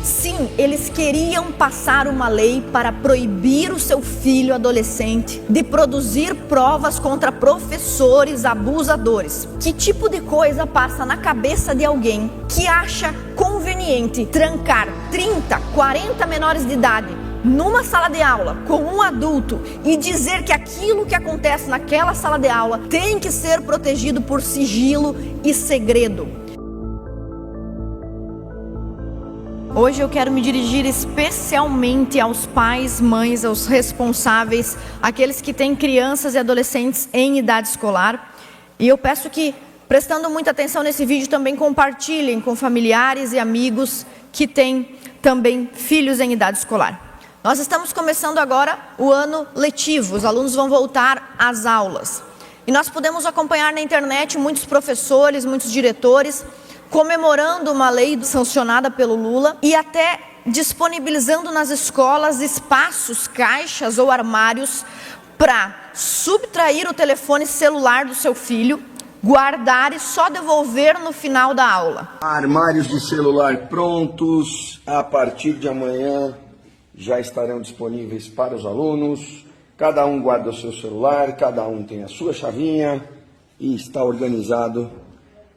Sim, eles queriam passar uma lei para proibir o seu filho adolescente de produzir provas contra professores abusadores. Que tipo de coisa passa na cabeça de alguém que acha conveniente trancar 30, 40 menores de idade numa sala de aula com um adulto e dizer que aquilo que acontece naquela sala de aula tem que ser protegido por sigilo e segredo? Hoje eu quero me dirigir especialmente aos pais, mães, aos responsáveis, aqueles que têm crianças e adolescentes em idade escolar. E eu peço que, prestando muita atenção nesse vídeo, também compartilhem com familiares e amigos que têm também filhos em idade escolar. Nós estamos começando agora o ano letivo, os alunos vão voltar às aulas. E nós podemos acompanhar na internet muitos professores, muitos diretores, comemorando uma lei sancionada pelo Lula e até disponibilizando nas escolas espaços, caixas ou armários para subtrair o telefone celular do seu filho, guardar e só devolver no final da aula. Armários de celular prontos, a partir de amanhã já estarão disponíveis para os alunos. Cada um guarda o seu celular, cada um tem a sua chavinha e está organizado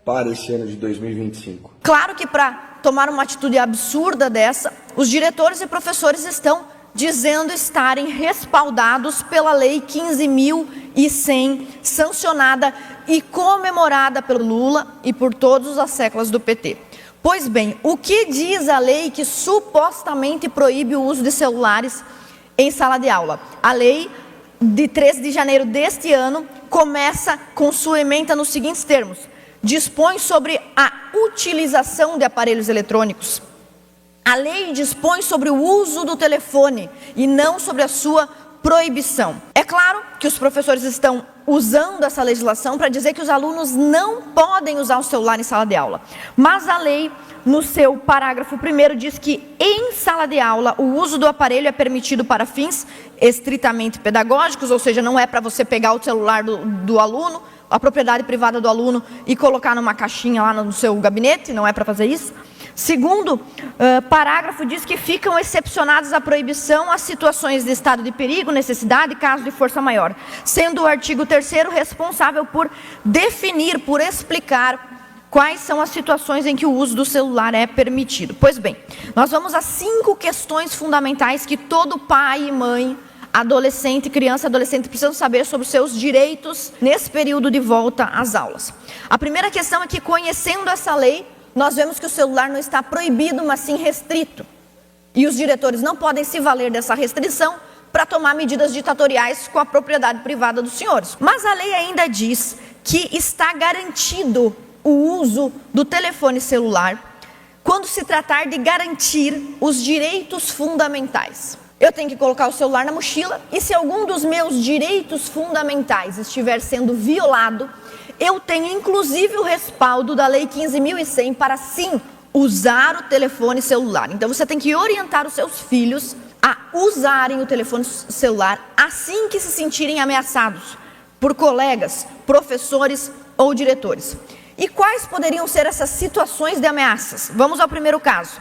para esse ano de 2025. Claro que para tomar uma atitude absurda dessa, os diretores e professores estão dizendo estarem respaldados pela Lei 15.100, sancionada e comemorada pelo Lula e por todas as séculas do PT. Pois bem, o que diz a lei que supostamente proíbe o uso de celulares em sala de aula? A lei de 13 de janeiro deste ano começa com sua ementa nos seguintes termos: dispõe sobre a utilização de aparelhos eletrônicos. A lei dispõe sobre o uso do telefone e não sobre a sua proibição. É claro que os professores estão usando essa legislação para dizer que os alunos não podem usar o celular em sala de aula. Mas a lei, no seu parágrafo 1º, diz que em sala de aula o uso do aparelho é permitido para fins estritamente pedagógicos, ou seja, não é para você pegar o celular do aluno, a propriedade privada do aluno e colocar numa caixinha lá no seu gabinete, não é para fazer isso. Segundo parágrafo diz que ficam excepcionadas a proibição as situações de estado de perigo, necessidade e caso de força maior, sendo o artigo 3º responsável por definir, por explicar quais são as situações em que o uso do celular é permitido. Pois bem, nós vamos a 5 questões fundamentais que todo pai e mãe, adolescente, criança e adolescente precisam saber sobre os seus direitos nesse período de volta às aulas. A primeira questão é que, conhecendo essa lei, nós vemos que o celular não está proibido, mas sim restrito. E os diretores não podem se valer dessa restrição para tomar medidas ditatoriais com a propriedade privada dos senhores. Mas a lei ainda diz que está garantido o uso do telefone celular quando se tratar de garantir os direitos fundamentais. Eu tenho que colocar o celular na mochila e, se algum dos meus direitos fundamentais estiver sendo violado, eu tenho inclusive o respaldo da Lei 15.100 para sim usar o telefone celular. Então você tem que orientar os seus filhos a usarem o telefone celular assim que se sentirem ameaçados por colegas, professores ou diretores. E quais poderiam ser essas situações de ameaças? Vamos ao primeiro caso.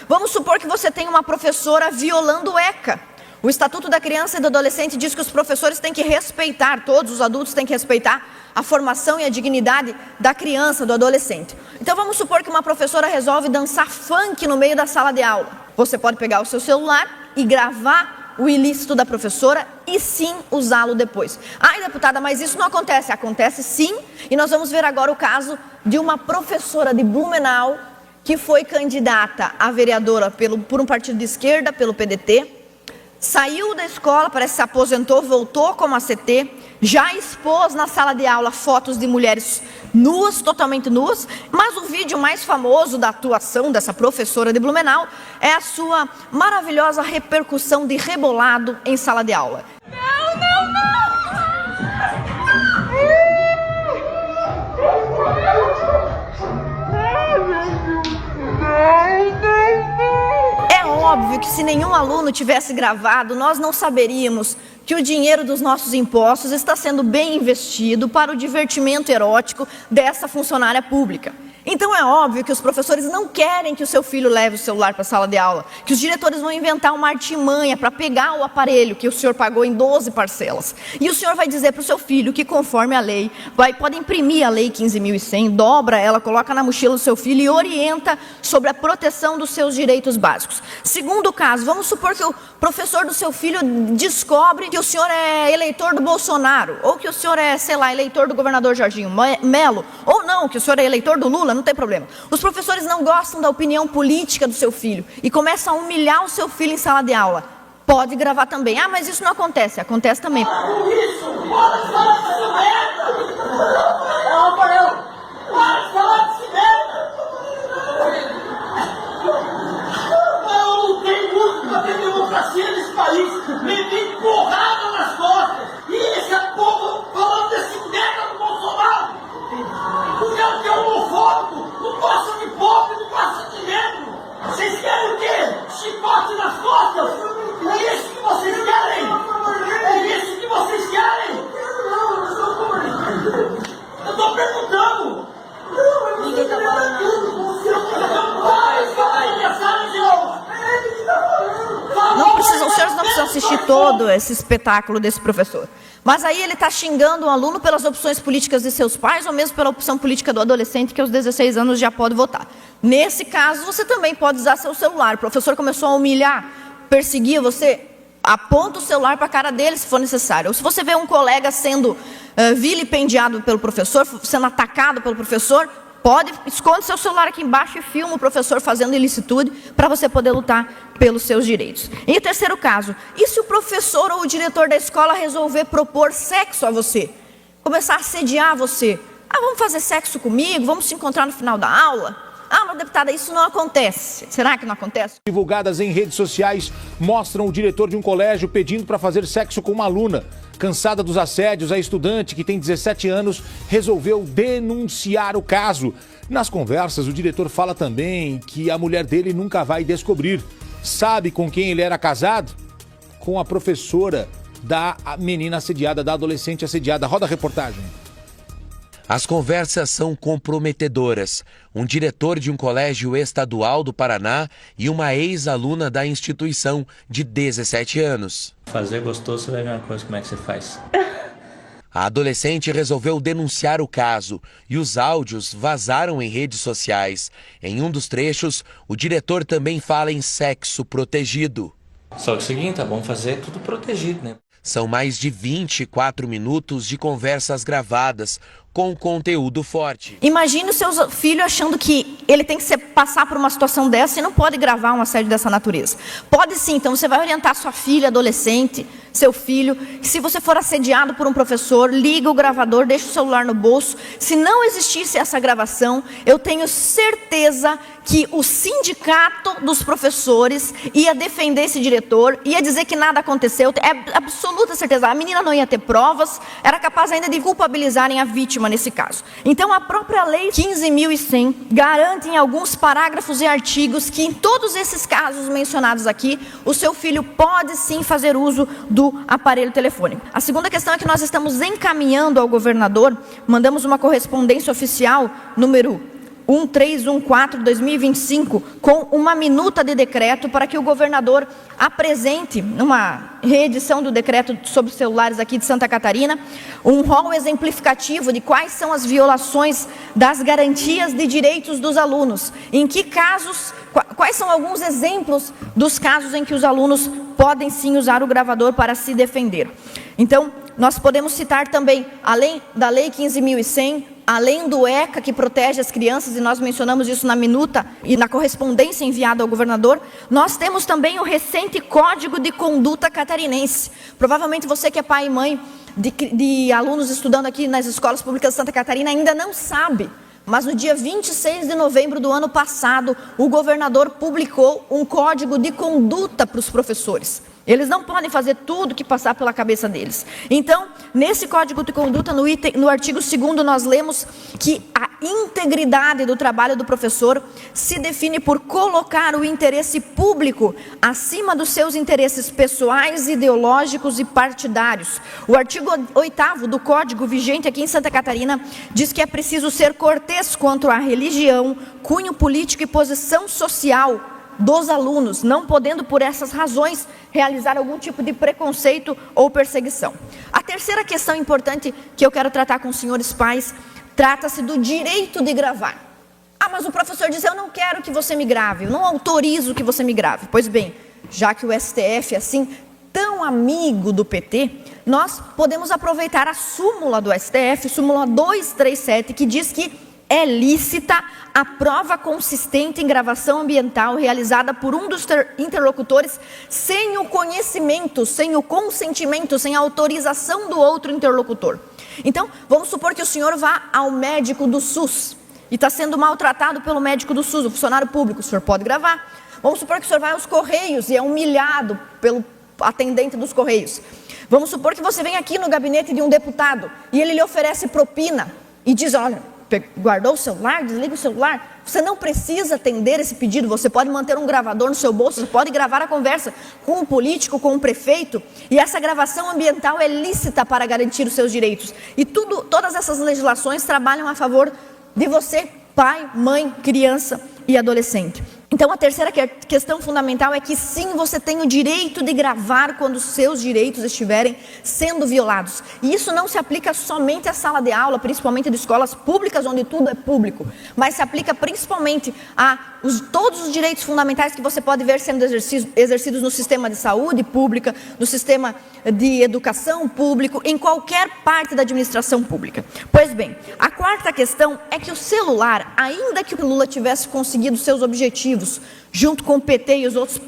Vamos supor que você tem uma professora violando o ECA. O Estatuto da Criança e do Adolescente diz que os professores têm que respeitar, todos os adultos têm que respeitar a formação e a dignidade da criança, do adolescente. Então vamos supor que uma professora resolve dançar funk no meio da sala de aula. Você pode pegar o seu celular e gravar o ilícito da professora e sim usá-lo depois. Ai, deputada, mas isso não acontece. Acontece sim, e nós vamos ver agora o caso de uma professora de Blumenau que foi candidata a vereadora por um partido de esquerda, pelo PDT, saiu da escola, parece que se aposentou, voltou como ACT, já expôs na sala de aula fotos de mulheres nuas, totalmente nuas, mas o vídeo mais famoso da atuação dessa professora de Blumenau é a sua maravilhosa repercussão de rebolado em sala de aula. É óbvio que se nenhum aluno tivesse gravado, nós não saberíamos que o dinheiro dos nossos impostos está sendo bem investido para o divertimento erótico dessa funcionária pública. Então é óbvio que os professores não querem que o seu filho leve o celular para a sala de aula, que os diretores vão inventar uma artimanha para pegar o aparelho que o senhor pagou em 12 parcelas. E o senhor vai dizer para o seu filho que, conforme a lei, pode imprimir a lei 15.100, dobra ela, coloca na mochila do seu filho e orienta sobre a proteção dos seus direitos básicos. Segundo caso, vamos supor que o professor do seu filho descobre que o senhor é eleitor do Bolsonaro, ou que o senhor é, sei lá, eleitor do governador Jorginho Melo, ou não, que o senhor é eleitor do Lula, não tem problema. Os professores não gostam da opinião política do seu filho e começam a humilhar o seu filho em sala de aula. Pode gravar também. Ah, mas isso não acontece. Acontece também. Eu lutei muito para ter democracia nesse país. Levei porrada nas costas. E esse povo falando desse merda do Bolsonaro. Porque é o que é homofóbico. Não gosta de pobre, não gosta de negro. Vocês querem o quê? Chicote nas costas? É isso que vocês querem? É isso que vocês querem? Eu estou perguntando. Ninguém tá falando. Não precisam, os senhores não precisam assistir todo esse espetáculo desse professor. Mas aí ele está xingando o aluno pelas opções políticas de seus pais ou mesmo pela opção política do adolescente que aos 16 anos já pode votar. Nesse caso, você também pode usar seu celular. O professor começou a humilhar, perseguir você, aponta o celular para a cara dele se for necessário. Ou se você vê um colega sendo vilipendiado pelo professor, sendo atacado pelo professor, esconde seu celular aqui embaixo e filma o professor fazendo ilicitude para você poder lutar pelos seus direitos. E o terceiro caso, e se o professor ou o diretor da escola resolver propor sexo a você? Começar a assediar você? Ah, vamos fazer sexo comigo? Vamos se encontrar no final da aula? Ah, mas deputada, isso não acontece. Será que não acontece? Divulgadas em redes sociais mostram o diretor de um colégio pedindo para fazer sexo com uma aluna. Cansada dos assédios, a estudante, que tem 17 anos, resolveu denunciar o caso. Nas conversas, o diretor fala também que a mulher dele nunca vai descobrir. Sabe com quem ele era casado? Com a professora da menina assediada, da adolescente assediada. Roda a reportagem. As conversas são comprometedoras. Um diretor de um colégio estadual do Paraná e uma ex-aluna da instituição de 17 anos. Fazer gostoso, você vai ver uma coisa, como é que você faz. A adolescente resolveu denunciar o caso e os áudios vazaram em redes sociais. Em um dos trechos, o diretor também fala em sexo protegido. Só que é o seguinte, vamos fazer tudo protegido, né? São mais de 24 minutos de conversas gravadas, com conteúdo forte. Imagine o seu filho achando que ele tem que passar por uma situação dessa e não pode gravar uma série dessa natureza. Pode sim, então você vai orientar sua filha, adolescente, seu filho. Se você for assediado por um professor, liga o gravador, deixa o celular no bolso. Se não existisse essa gravação, eu tenho certeza que o sindicato dos professores ia defender esse diretor, ia dizer que nada aconteceu. É absoluta certeza. A menina não ia ter provas, era capaz ainda de culpabilizarem a vítima nesse caso. Então a própria lei 15.100 garante em alguns parágrafos e artigos que em todos esses casos mencionados aqui, o seu filho pode sim fazer uso do aparelho telefônico. A segunda questão é que nós estamos encaminhando ao governador, mandamos uma correspondência oficial número 1314/2025 com uma minuta de decreto para que o governador apresente, numa reedição do decreto sobre celulares aqui de Santa Catarina, um rol exemplificativo de quais são as violações das garantias de direitos dos alunos, em que casos, quais são alguns exemplos dos casos em que os alunos podem sim usar o gravador para se defender. Então, nós podemos citar também, além da lei 15.100, além do ECA, que protege as crianças, e nós mencionamos isso na minuta e na correspondência enviada ao governador, nós temos também o recente Código de Conduta Catarinense. Provavelmente você que é pai e mãe de alunos estudando aqui nas escolas públicas de Santa Catarina ainda não sabe, mas no dia 26 de novembro do ano passado, o governador publicou um código de conduta para os professores. Eles não podem fazer tudo que passar pela cabeça deles. Então, nesse Código de Conduta, no artigo 2º, nós lemos que integridade do trabalho do professor se define por colocar o interesse público acima dos seus interesses pessoais, ideológicos e partidários. O artigo 8º do Código vigente aqui em Santa Catarina diz que é preciso ser cortês quanto à religião, cunho político e posição social dos alunos, não podendo, por essas razões, realizar algum tipo de preconceito ou perseguição. A terceira questão importante que eu quero tratar com os senhores pais trata-se do direito de gravar. Ah, mas o professor diz, eu não quero que você me grave, eu não autorizo que você me grave. Pois bem, já que o STF é assim, tão amigo do PT, nós podemos aproveitar a súmula do STF, súmula 237, que diz que é lícita a prova consistente em gravação ambiental realizada por um dos interlocutores sem o conhecimento, sem o consentimento, sem a autorização do outro interlocutor. Então, vamos supor que o senhor vá ao médico do SUS e está sendo maltratado pelo médico do SUS, o funcionário público, o senhor pode gravar. Vamos supor que o senhor vai aos Correios e é humilhado pelo atendente dos Correios. Vamos supor que você vem aqui no gabinete de um deputado e ele lhe oferece propina e diz, olha, guardou o celular, desliga o celular, você não precisa atender esse pedido, você pode manter um gravador no seu bolso, você pode gravar a conversa com um político, com um prefeito, e essa gravação ambiental é lícita para garantir os seus direitos. E todas essas legislações trabalham a favor de você, pai, mãe, criança e adolescente. Então, a terceira questão fundamental é que sim, você tem o direito de gravar quando os seus direitos estiverem sendo violados. E isso não se aplica somente à sala de aula, principalmente de escolas públicas, onde tudo é público, mas se aplica principalmente a todos os direitos fundamentais que você pode ver sendo exercidos no sistema de saúde pública, no sistema de educação público, em qualquer parte da administração pública. Pois bem, a quarta questão é que o celular, ainda que o Lula tivesse conseguido seus objetivos, junto com o PT e os outros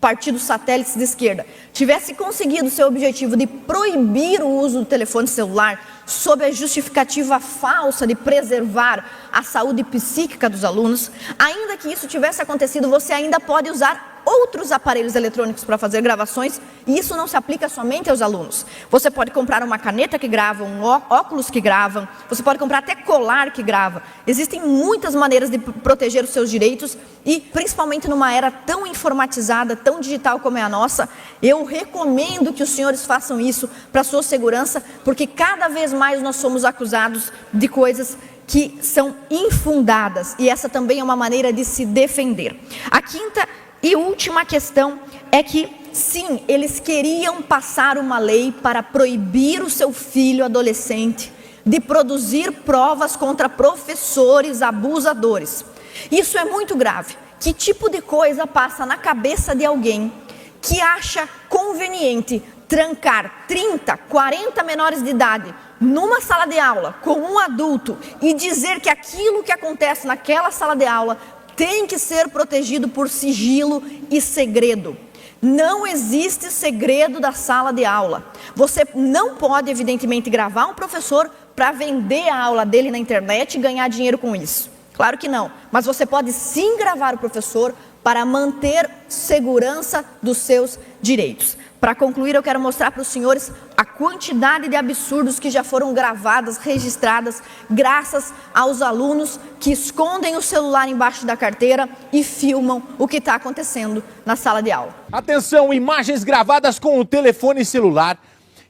partidos satélites de esquerda, tivesse conseguido seu objetivo de proibir o uso do telefone celular sob a justificativa falsa de preservar a saúde psíquica dos alunos, ainda que isso tivesse acontecido, você ainda pode usar outros aparelhos eletrônicos para fazer gravações, e isso não se aplica somente aos alunos. Você pode comprar uma caneta que grava, um óculos que grava, você pode comprar até colar que grava. Existem muitas maneiras de proteger os seus direitos e, principalmente numa era tão informatizada, tão digital como é a nossa, eu recomendo que os senhores façam isso para a sua segurança, porque cada vez mais nós somos acusados de coisas que são infundadas, e essa também é uma maneira de se defender. A quinta e última questão é que, sim, eles queriam passar uma lei para proibir o seu filho adolescente de produzir provas contra professores abusadores. Isso é muito grave. Que tipo de coisa passa na cabeça de alguém que acha conveniente trancar 30, 40 menores de idade numa sala de aula com um adulto e dizer que aquilo que acontece naquela sala de aula tem que ser protegido por sigilo e segredo? Não existe segredo da sala de aula. Você não pode, evidentemente, gravar um professor para vender a aula dele na internet e ganhar dinheiro com isso. Claro que não. Mas você pode sim gravar o professor para manter segurança dos seus direitos. Para concluir, eu quero mostrar para os senhores a quantidade de absurdos que já foram gravadas, registradas, graças aos alunos que escondem o celular embaixo da carteira e filmam o que está acontecendo na sala de aula. Atenção, imagens gravadas com o telefone celular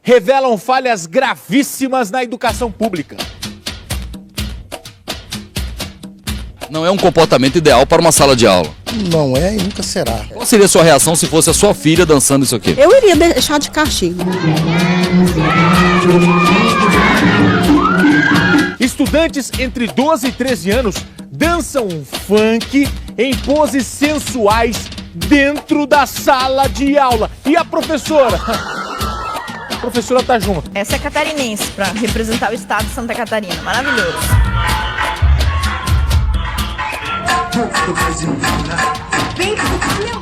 revelam falhas gravíssimas na educação pública. Não é um comportamento ideal para uma sala de aula. Não é e nunca será. Qual seria a sua reação se fosse a sua filha dançando isso aqui? Eu iria deixar de castigo. Estudantes entre 12 e 13 anos dançam um funk em poses sensuais dentro da sala de aula. E a professora? A professora tá junto. Essa é catarinense, para representar o estado de Santa Catarina. Maravilhoso.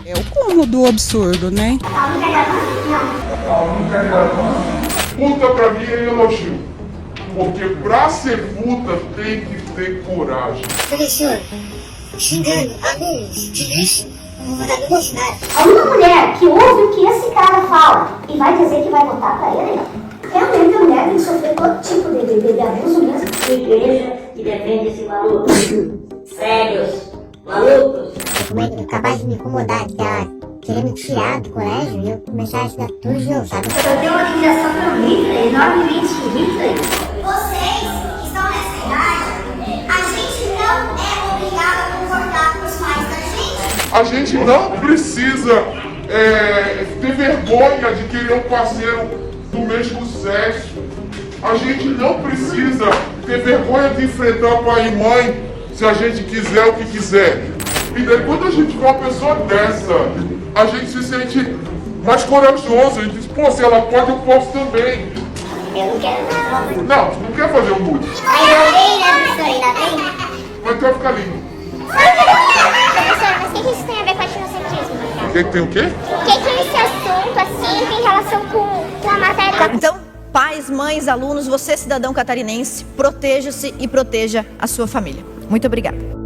É o cúmulo do absurdo, né? Puta pra mim é elogio, porque pra ser puta tem que ter coragem. Professor, xingando alunos de lixo, não vai dar pra gostar. Alguma mulher que ouve o que esse cara fala e vai dizer que vai votar pra ele, realmente a mulher tem que sofrer todo tipo de abuso mesmo. De igreja, de defende esse maluco. Sérios, malucos. Capaz de me incomodar, de ela querer me tirar do colégio e eu começar a estudar tudo de novo, sabe? Eu tenho uma admiração pelo Hitler, enormemente Hitler. Vocês que estão nessa idade, a gente não é obrigado a concordar com os pais da gente. A gente não precisa ter vergonha de querer um parceiro do mesmo sexo. A gente não precisa ter vergonha de enfrentar pai e mãe se a gente quiser o que quiser. E daí quando a gente vê uma pessoa dessa, a gente se sente mais corajoso. A gente diz, pô, se ela pode, eu posso também. Eu não quero. Não, tu não quer fazer o mudo. Ainda bem, né, professor? Ainda bem? Mas tu vai ficar lindo. Professor, mas o que isso tem a ver com etnocentrismo? O que tem o quê? O que esse assunto, assim, tem relação com a matéria? Então, pais, mães, alunos, você cidadão catarinense, proteja-se e proteja a sua família. Muito obrigada.